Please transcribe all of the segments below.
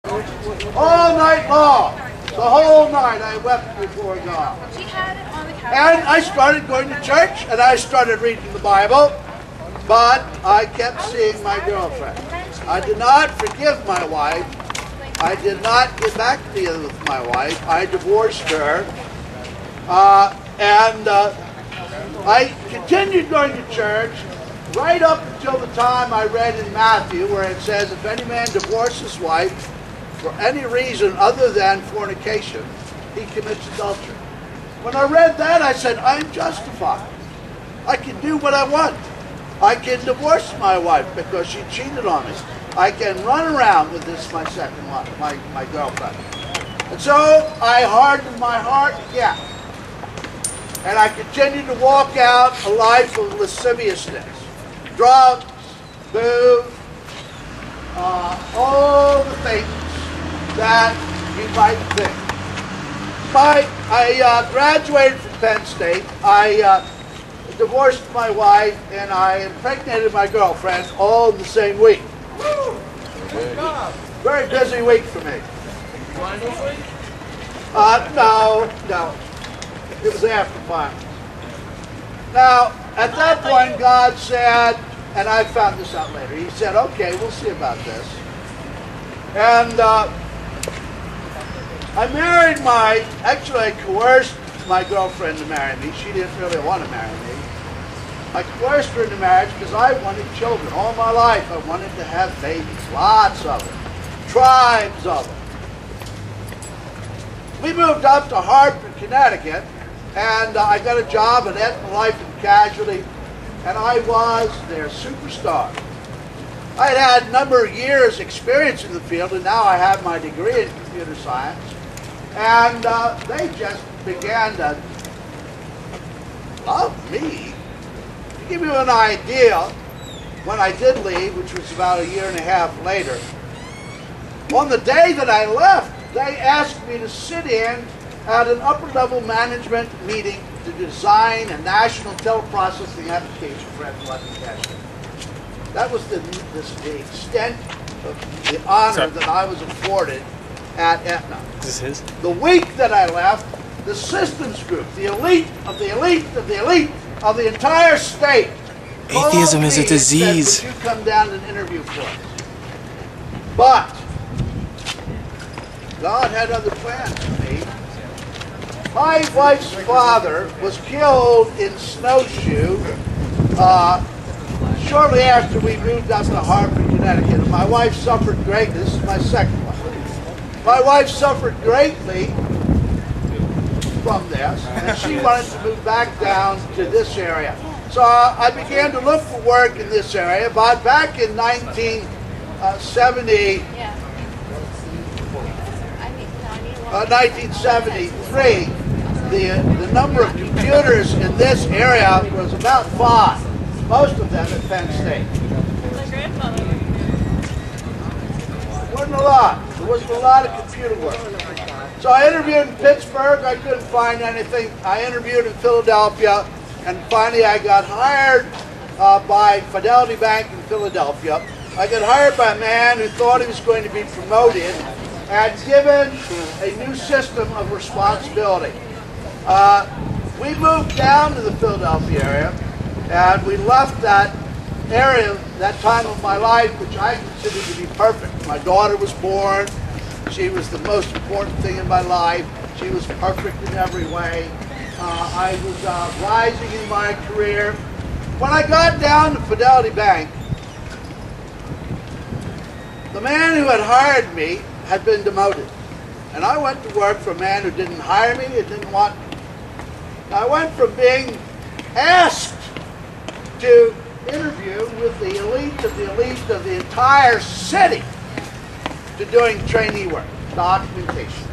All night long. The whole night I wept before God. And I started going to church and I started reading the Bible, but I kept seeing my girlfriend. I did not forgive my wife. I did not get back together with my wife. I divorced her. I continued going to church right up until the time I read in Matthew where it says, if any man divorces his wife for any reason other than fornication, he commits adultery. When I read that, I said, I'm justified. I can do what I want. I can divorce my wife because she cheated on me. I can run around with this, my second wife, my girlfriend. And so I hardened my heart again. And I continued to walk out a life of lasciviousness, drugs, booze, all the things that you might think. I graduated from Penn State. I divorced my wife, and I impregnated my girlfriend all in the same week. Very busy week for me. No. It was after finals. Now, at that point, God said, and I found this out later, he said, okay, we'll see about this. And I married I coerced my girlfriend to marry me. She didn't really want to marry me. I coerced her into marriage because I wanted children. All my life, I wanted to have babies, lots of them, tribes of them. We moved up to Hartford, Connecticut, and I got a job at Aetna Life and Casualty, and I was their superstar. I had a number of years experience in the field, and now I have my degree in computer science, and they just began to love me. To give you an idea, when I did leave, which was about a year and a half later, on the day that I left, they asked me to sit in at an upper-level management meeting to design a national teleprocessing application for Aetna Casualty. That was the extent of the honor that I was afforded at Aetna. Is this his? The week that I left, the systems group, the elite of the elite of the elite of the entire state, Atheism is a disease. Said, would you come down and interview for us? But God had other plans for me. My wife's father was killed in Snowshoe shortly after we moved up to Hartford, Connecticut. And my wife suffered greatly. This is my second wife. My wife suffered greatly from this, and she wanted to move back down to this area. So I began to look for work in this area. But back in 1973, the number of computers in this area was about 5, most of them at Penn State. It wasn't a lot. There wasn't a lot of computer work. So I interviewed in Pittsburgh. I couldn't find anything. I interviewed in Philadelphia, and finally I got hired by Fidelity Bank in Philadelphia. I got hired by a man who thought he was going to be promoted and given a new system of responsibility. We moved down to the Philadelphia area, and we left that area, that time of my life, which I considered to be perfect. My daughter was born. She was the most important thing in my life. She was perfect in every way. I was rising in my career. When I got down to Fidelity Bank, the man who had hired me had been demoted. And I went to work for a man who didn't hire me, who didn't want me. I went from being asked to interview with the elite of the entire city to doing trainee work, documentation.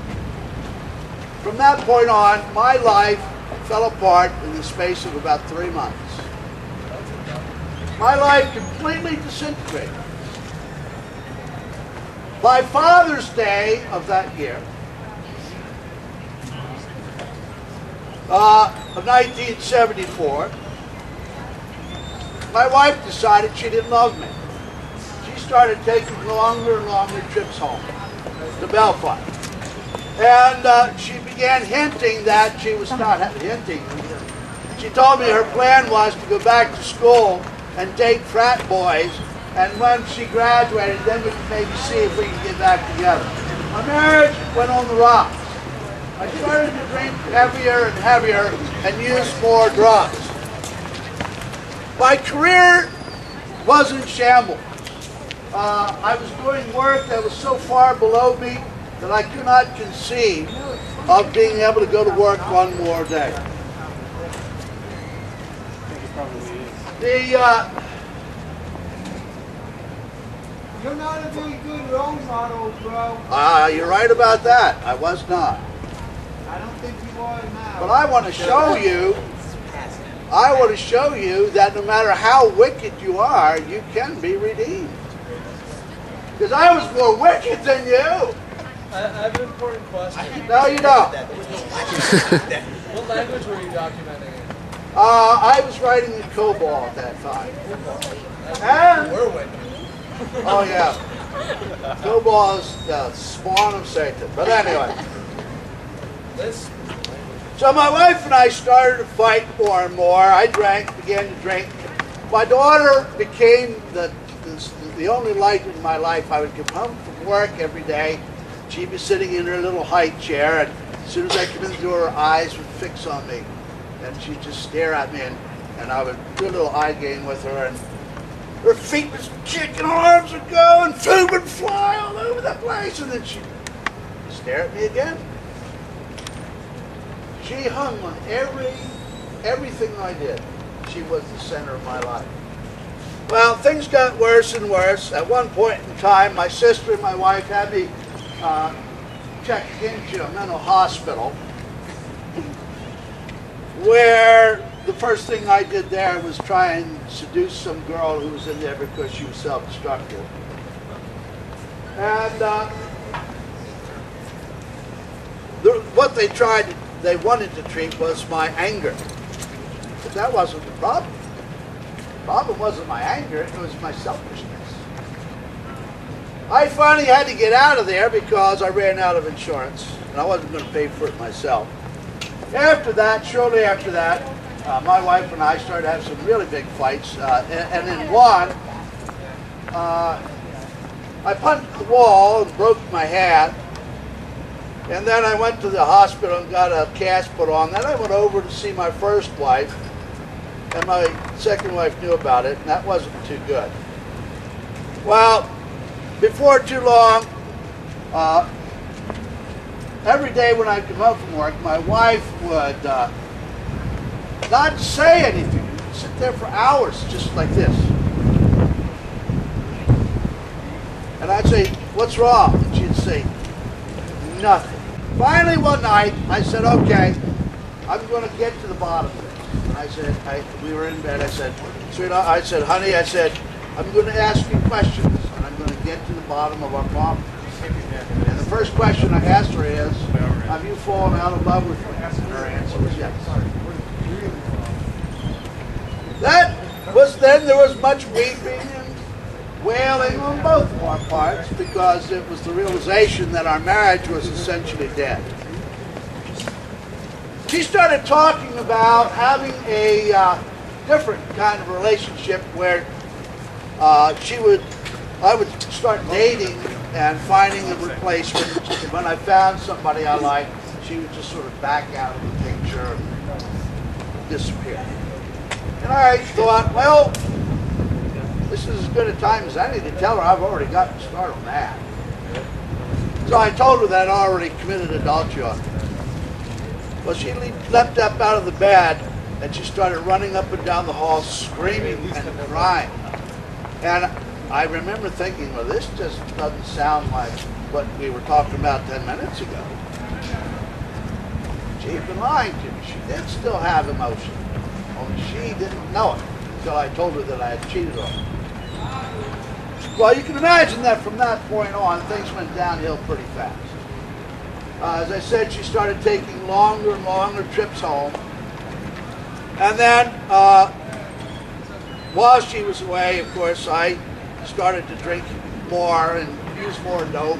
From that point on, my life fell apart in the space of about 3 months. My life completely disintegrated. By Father's Day of that year, of 1974, my wife decided she didn't love me. She started taking longer and longer trips home. the Belfast. And she began hinting that she was not hinting. She told me her plan was to go back to school and date frat boys, and when she graduated, then we could maybe see if we could get back together. My marriage went on the rocks. I started to drink heavier and heavier and use more drugs. My career was in shambles. I was doing work that was so far below me that I could not conceive of being able to go to work one more day. You're not a very good role model, bro. You're right about that. I was not. I don't think you are now. But I want to show you, that no matter how wicked you are, you can be redeemed. Because I was more wicked than you. I have an important question. No, you don't. What language were you documenting in? I was writing in COBOL at that time. And, We're wicked. oh yeah, COBOL is the spawn of Satan. But anyway. This So my wife and I started to fight more and more. I began to drink. My daughter became the only light in my life. I would come home from work every day. She'd be sitting in her little high chair, and as soon as I come in the door, her eyes would fix on me. And she'd just stare at me, and I would do a little eye game with her, and her feet would kick and her arms would go, and food would fly all over the place, and then she'd stare at me again. She hung on everything I did. She was the center of my life. Well, things got worse and worse. At one point in time, my sister and my wife had me checked into a mental hospital, where the first thing I did there was try and seduce some girl who was in there because she was self-destructive. And what they wanted to treat was my anger. But that wasn't the problem. The problem wasn't my anger, it was my selfishness. I finally had to get out of there because I ran out of insurance, and I wasn't going to pay for it myself. Shortly after that, my wife and I started to have some really big fights, and in one, I punched the wall and broke my hand, and then I went to the hospital and got a cast put on. Then I went over to see my first wife, and my second wife knew about it, and that wasn't too good. Well, before too long, every day when I'd come home from work, my wife would not say anything. She'd sit there for hours just like this. And I'd say, "What's wrong?" And she'd say, "Nothing." Finally one night, I said, "Okay, I'm going to get to the bottom of this." And I said, we were in bed, I said, "Sweetheart," I said, "Honey," I said, "I'm going to ask you questions, and I'm going to get to the bottom of our problem." And the first question I asked her is, "Have you fallen out of love with me?" And her answer was yes. Then there was much weeping and wailing on both of our parts, because it was the realization that our marriage was essentially dead. She started talking about having a different kind of relationship where I would start dating and finding a replacement. And when I found somebody I liked, she would just sort of back out of the picture and disappear. And I thought, well, this is as good a time as any to tell her I've already gotten started on that. So I told her that I'd already committed adultery on her. Well, she leapt up out of the bed and she started running up and down the hall screaming and crying. And I remember thinking, well, this just doesn't sound like what we were talking about 10 minutes ago. She'd been lying to me. She did still have emotion. Only she didn't know it until I told her that I had cheated on her. Well, you can imagine that from that point on, things went downhill pretty fast. As I said, she started taking longer and longer trips home. And then, while she was away, of course, I started to drink more and use more dope.